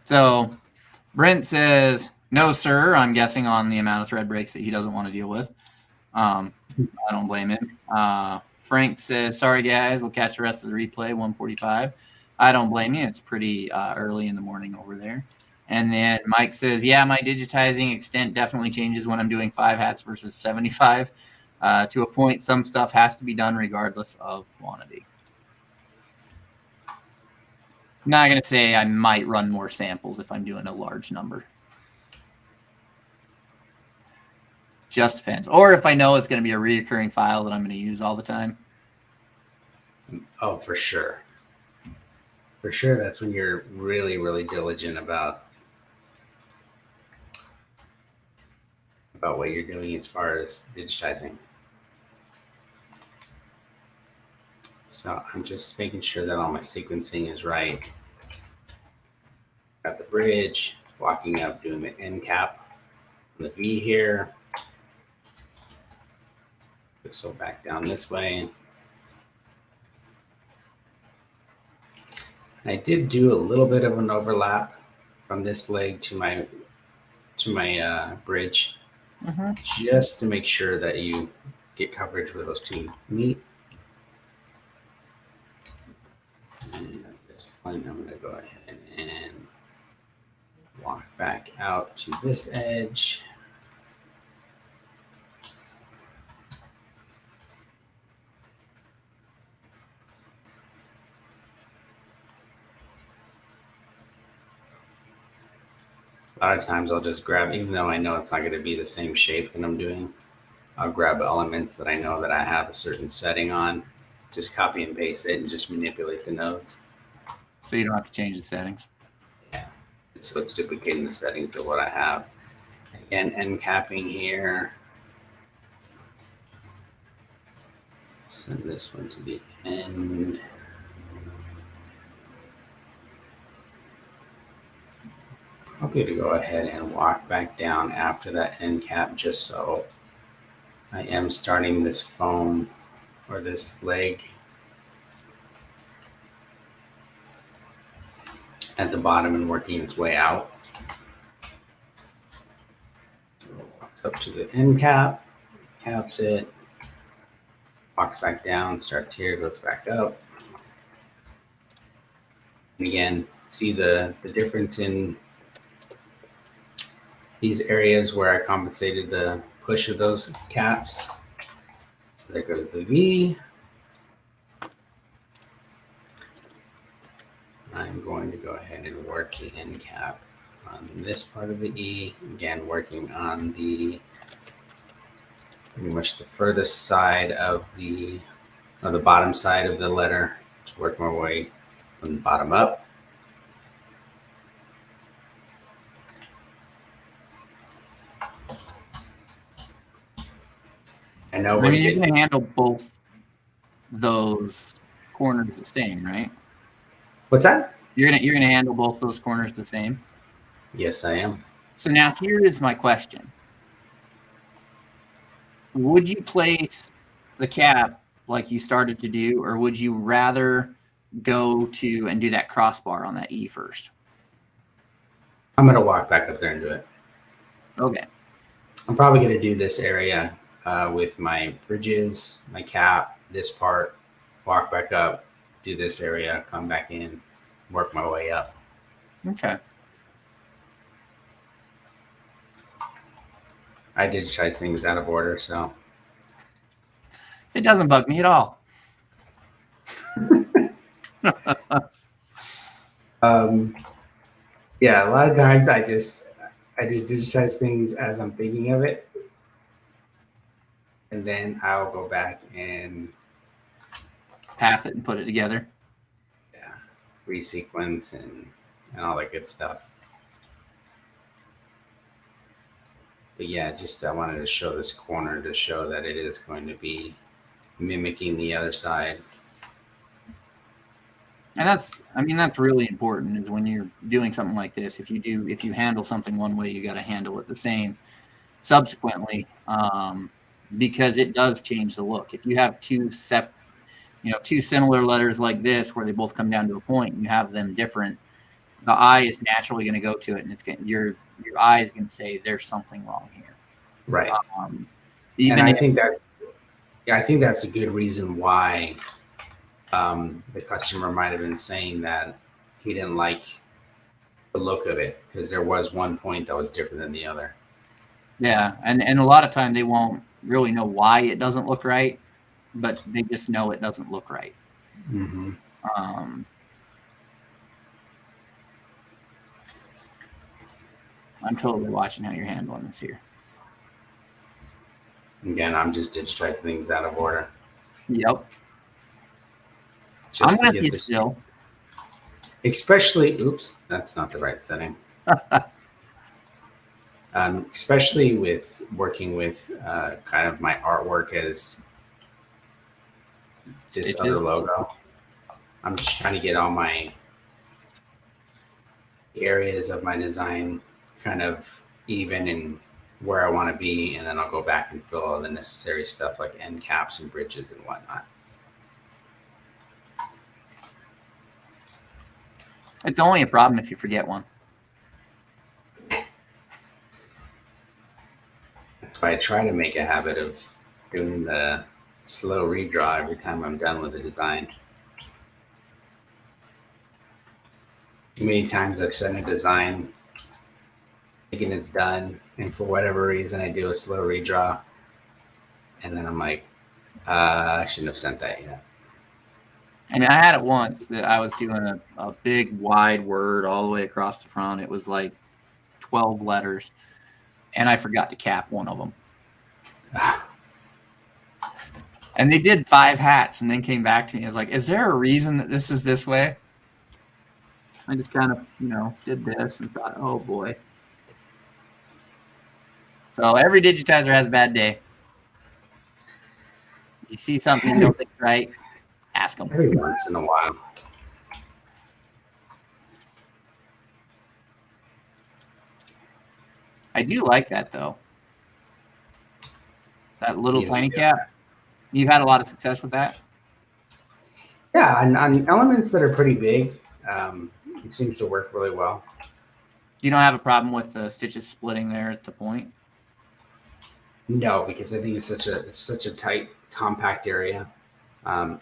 So Brent says, no, sir. I'm guessing on the amount of thread breaks that he doesn't want to deal with. I don't blame him. Frank says, sorry, guys. We'll catch the rest of the replay, 145. I don't blame you. It's pretty early in the morning over there. And then Mike says, yeah, my digitizing extent definitely changes when I'm doing 5 hats versus 75. To a point, some stuff has to be done regardless of quantity. I'm not going to say I might run more samples if I'm doing a large number. Just depends. Or if I know it's going to be a reoccurring file that I'm going to use all the time. Oh, for sure. For sure, that's when you're really, really diligent about what you're doing as far as digitizing. So I'm just making sure that all my sequencing is right. Got the bridge, walking up, doing the end cap on the V here. So back down this way. I did do a little bit of an overlap from this leg to my bridge, just to make sure that you get coverage where those two meet. And at this point, I'm going to go ahead and walk back out to this edge. A lot of times I'll just grab, even though I know it's not going to be the same shape that I'm doing, I'll grab elements that I know that I have a certain setting on, just copy and paste it and just manipulate the nodes. So you don't have to change the settings. Yeah. So it's duplicating the settings of what I have. Again, end capping here. Send this one to the end. Okay, to go ahead and walk back down after that end cap, just so I am starting this foam or this leg at the bottom and working its way out. So it walks up to the end cap, caps it, walks back down, starts here, goes back up. And again, see the difference in these areas where I compensated the push of those caps. So there goes the V. I'm going to go ahead and work the end cap on this part of the E. Again, working on the pretty much the furthest side of the bottom side of the letter to work my way from the bottom up. I know you're going to handle both those corners the same, right? What's that? You're gonna handle both those corners the same? Yes, I am. So now here is my question. Would you place the cap like you started to do, or would you rather go to and do that crossbar on that E first? I'm going to walk back up there and do it. Okay. I'm probably going to do this area with my bridges, my cap, this part, walk back up, do this area, come back in, work my way up. Okay. I digitize things out of order, so. It doesn't bug me at all. Yeah, a lot of times I just digitize things as I'm thinking of it. And then I'll go back and path it and put it together. Yeah, resequence and all that good stuff. But yeah, just I wanted to show this corner to show that it is going to be mimicking the other side. And that's really important, is when you're doing something like this, if you handle something one way, you got to handle it the same subsequently, because it does change the look. If you have two similar letters like this, where they both come down to a point, and you have them different, the eye is naturally going to go to it, and your eye is going to say there's something wrong here. Right. Even and I think that's a good reason why the customer might have been saying that he didn't like the look of it, because there was one point that was different than the other. Yeah, and a lot of time they won't really know why it doesn't look right, but they just know it doesn't look right. Mm-hmm. I'm totally watching how you're handling this here. Again, I'm just digitizing things out of order. Yep. Just I'm with you still. Especially, oops, that's not the right setting. Especially with working with kind of my artwork as this Stitches. other logo. I'm just trying to get all my areas of my design kind of even and where I want to be, and then I'll go back and fill all the necessary stuff like end caps and bridges and whatnot. It's only a problem if you forget one. So I try to make a habit of doing the slow redraw every time I'm done with the design. Too many times I've sent a design thinking it's done, and for whatever reason I do a slow redraw, and then I'm like, I shouldn't have sent that yet. I mean, I had it once that I was doing a big wide word all the way across the front. It was like 12 letters, and I forgot to cap one of them. And they did 5 hats and then came back to me. I was like, is there a reason that this is this way? I just kind of, did this and thought, oh boy. So every digitizer has a bad day. If you see something you don't think right, ask them. Every once in a while. I do like that, though. That little tiny cap. You've had a lot of success with that? Yeah, on elements that are pretty big, it seems to work really well. You don't have a problem with the stitches splitting there at the point? No, because I think it's such a tight, compact area.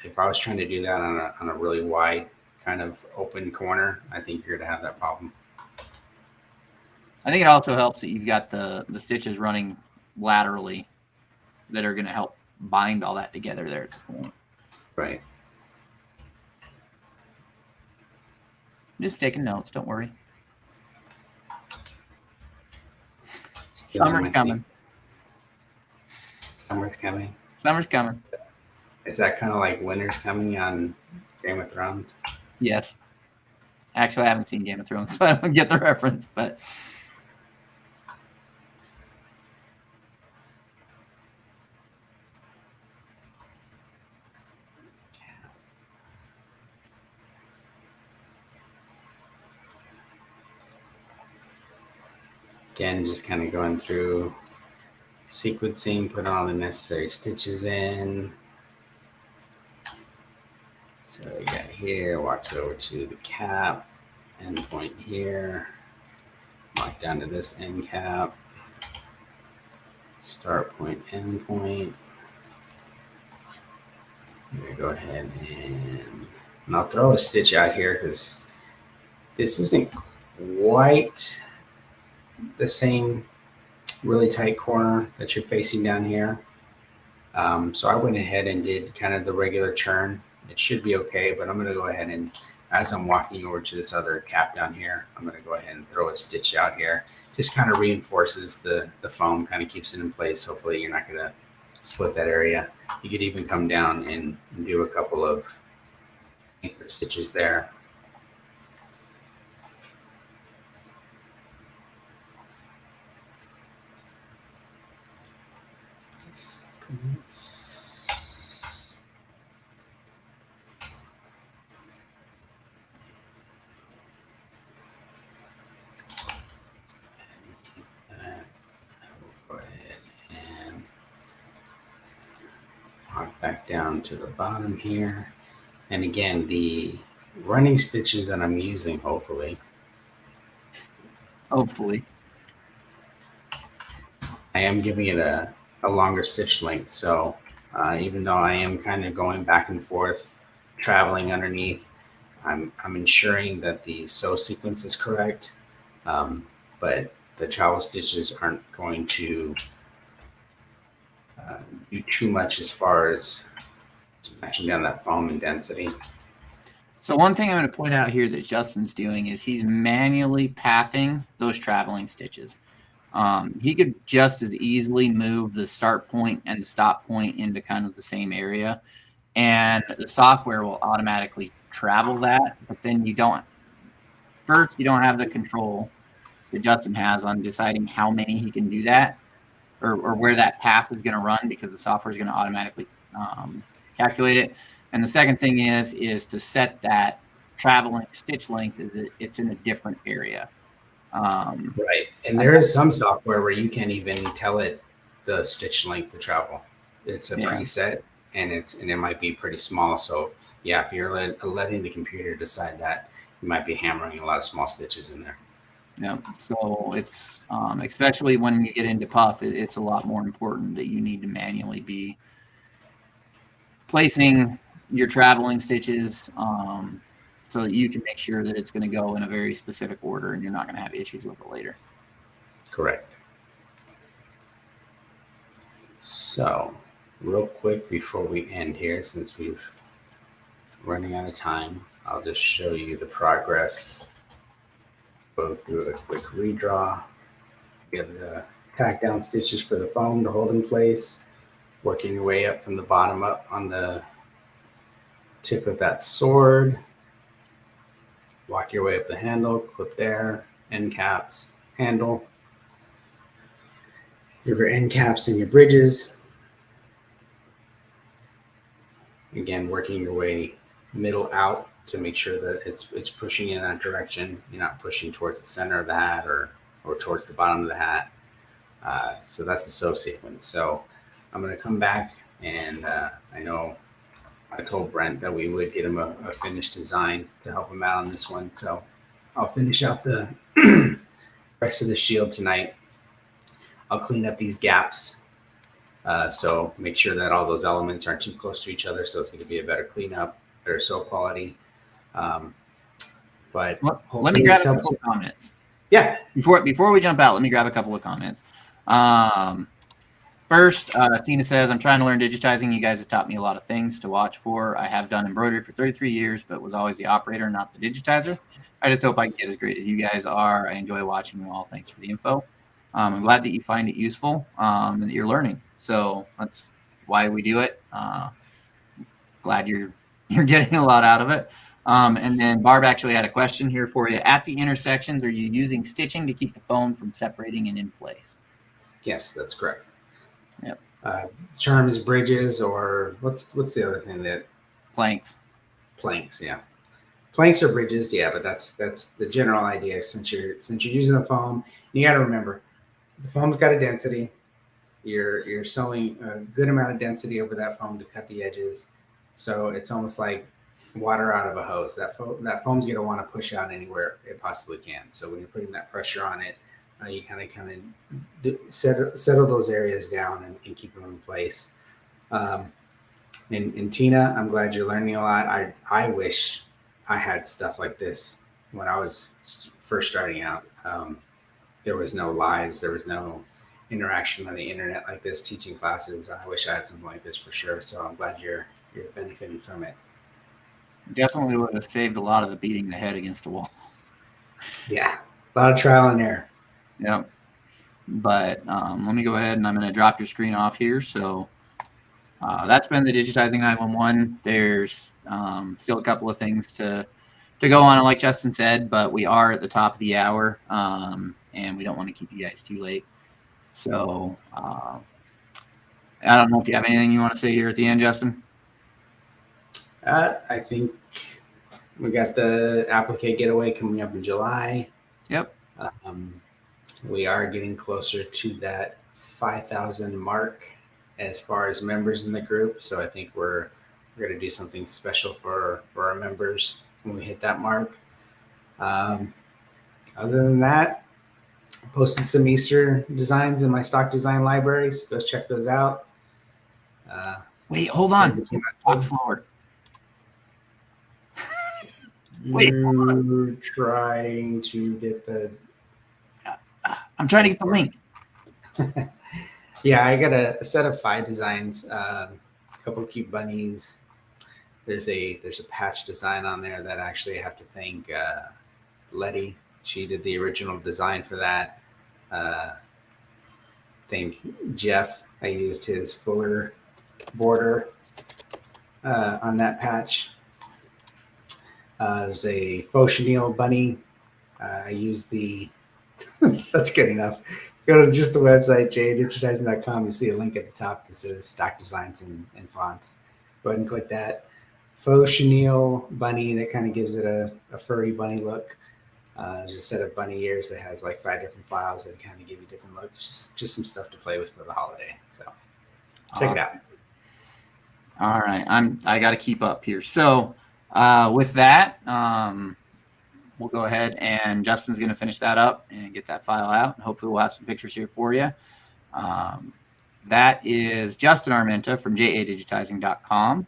If I was trying to do that on a really wide kind of open corner, I think you're going to have that problem. I think it also helps that you've got the stitches running laterally that are going to help bind all that together there at the point. Right. Just taking notes, don't worry. Summer's coming. Summer's coming. Summer's coming. Is that kind of like winter's coming on Game of Thrones? Yes. Actually, I haven't seen Game of Thrones, so I don't get the reference, but... Again, just kind of going through sequencing, putting all the necessary stitches in. So we got here, walks over to the cap, end point here, walk down to this end cap, start point, end point. I'm gonna go ahead and I'll throw a stitch out here because this isn't quite the same really tight corner that you're facing down here. So I went ahead and did kind of the regular churn. It should be okay, but I'm going to go ahead and, as I'm walking over to this other cap down here, I'm going to go ahead and throw a stitch out here. Just kind of reinforces the foam, kind of keeps it in place. Hopefully you're not going to split that area. You could even come down and do a couple of anchor stitches there. Go ahead and walk back down to the bottom here. And again, the running stitches that I'm using, hopefully, I am giving it a longer stitch length. So even though I am kind of going back and forth, traveling underneath, I'm ensuring that the sew sequence is correct. But the travel stitches aren't going to do too much as far as matching down that foam and density. So one thing I'm going to point out here that Justin's doing is he's manually pathing those traveling stitches. He could just as easily move the start point and the stop point into kind of the same area, and the software will automatically travel that. But then you don't have the control that Justin has on deciding how many he can do that, or where that path is going to run, because the software is going to automatically calculate it. And the second thing is to set that traveling stitch length it's in a different area. Right. And there is some software where you can't even tell it the stitch length to travel. It's a preset, and it might be pretty small. So yeah, if you're letting the computer decide that, you might be hammering a lot of small stitches in there. Yeah. So it's especially when you get into puff, it's a lot more important that you need to manually be placing your traveling stitches so that you can make sure that it's going to go in a very specific order and you're not going to have issues with it later. Correct. So real quick before we end here, since we've running out of time, I'll just show you the progress. Go through a quick redraw. Get the tack down stitches for the foam to hold in place. Working your way up from the bottom up on the tip of that sword. Walk your way up the handle, clip there, end caps, handle. Your end caps and your bridges. Again, working your way middle out to make sure that it's pushing in that direction. You're not pushing towards the center of the hat or towards the bottom of the hat. So that's the sew sequence. So I'm going to come back, and I know I told Brent that we would get him a finished design to help him out on this one. So I'll finish out the rest of the shield tonight. I'll clean up these gaps. So make sure that all those elements aren't too close to each other. So it's going to be a better cleanup, better sew quality. But let me grab a couple of comments. Yeah. Before we jump out, let me grab a couple of comments. First, Tina says, I'm trying to learn digitizing. You guys have taught me a lot of things to watch for. I have done embroidery for 33 years, but was always the operator, not the digitizer. I just hope I can get as great as you guys are. I enjoy watching you all. Thanks for the info. I'm glad that you find it useful and that you're learning. So that's why we do it. Glad you're getting a lot out of it. And then Barb actually had a question here for you. At the intersections, are you using stitching to keep the foam from separating and in place? Yes, that's correct. Yep. Charm is bridges, or what's the other thing that planks? Planks, yeah. Planks or bridges, yeah, but that's the general idea. Since you're using the foam, you got to remember the foam's got a density. You're sewing a good amount of density over that foam to cut the edges, so it's almost like water out of a hose. That foam's going to want to push out anywhere it possibly can. So when you're putting that pressure on it, you kind of settle those areas down and keep them in place. And Tina, I'm glad you're learning a lot. I wish I had stuff like this when I was first starting out. There was no lives. There was no interaction on the internet like this, teaching classes. I wish I had something like this for sure. So I'm glad you're benefiting from it. Definitely would have saved a lot of the beating the head against the wall. Yeah, a lot of trial and error. Yep. But let me go ahead and I'm going to drop your screen off here. So that's been the Digitizing 911. There's still a couple of things to go on, like Justin said, but we are at the top of the hour, and we don't want to keep you guys too late. So I don't know if you have anything you want to say here at the end, Justin. I think we got the Applique Getaway coming up in July. Yep. We are getting closer to that 5,000 mark as far as members in the group. So I think we're going to do something special for our members when we hit that mark. Other than that, I posted some Easter designs in my stock design libraries. Go check those out. Wait, hold on. Talk slower. Wait, you're trying to get the. I'm trying to get the link. Yeah, I got a set of 5 designs. A couple of cute bunnies. There's a patch design on there that actually I have to thank Letty. She did the original design for that. Thank Jeff. I used his fuller border on that patch. There's a faux chenille bunny. I used the. That's good enough. Go to just the website, digitizing.com. You see a link at the top that says stock designs and fonts. Go ahead and click that. Faux chenille bunny that kind of gives it a furry bunny look. There's a set of bunny ears that has like 5 different files that kind of give you different looks. Just some stuff to play with for the holiday. So check it out. All right, I got to keep up here. So with that, we'll go ahead and Justin's going to finish that up and get that file out. And hopefully we'll have some pictures here for you. That is Justin Armenta from jadigitizing.com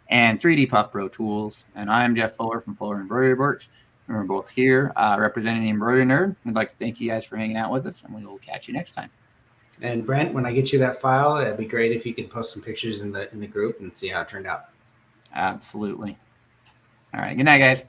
and 3D Puff Pro Tools. And I am Jeff Fuller from Fuller Embroidery Works. And we're both here representing the Embroidery Nerd. We'd like to thank you guys for hanging out with us, and we will catch you next time. And Brent, when I get you that file, it'd be great if you could post some pictures in the group and see how it turned out. Absolutely. All right. Good night, guys.